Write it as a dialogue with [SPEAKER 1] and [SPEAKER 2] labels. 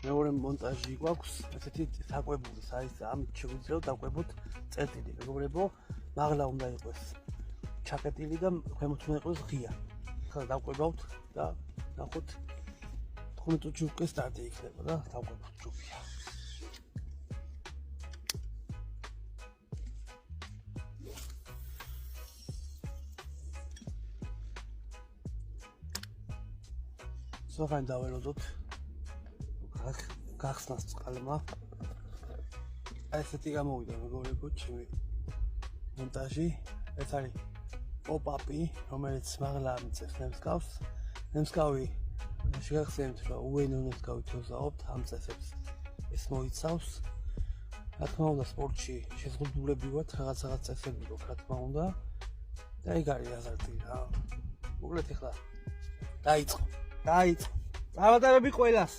[SPEAKER 1] მეორე მონტაჟი გვაქვს, ესეთი დაკვებული, საერთოდ ამ შეგვიძლია დავკვებოთ წერტილი, მეგობრებო, მაღლა უნდა იყოს ჩაკეტილი და ქვემოთ უნდა იყოს ღია. ახლა დავკვებავთ და ნახოთ 15 წუთში უკვე სტარტი იქნება და დავკვებოთ ჯგუფია. სოფან დაველოდოთ გახსნას წყალმა. ესეთი გამოვიდა მეგობრებო ჩემი მონტაჟი. ეს არის პოპ-აპი, რომელიც მაღლა ამწევს ნემსკავს. ნემსკავი შეგახსენებთ, რომ UN ნემსკავით ვზაობთ ამ წესებს. ეს მოიცავს, რა თქმა უნდა, სპორტში შეზღუდულები ვართ, რაღაც წესები გვაქვს, რა თქმა უნდა. და ეგ არის აზარტი რა. მოკლედ ახლა დაიწყო. დაიწყო. წავატარები ყველას.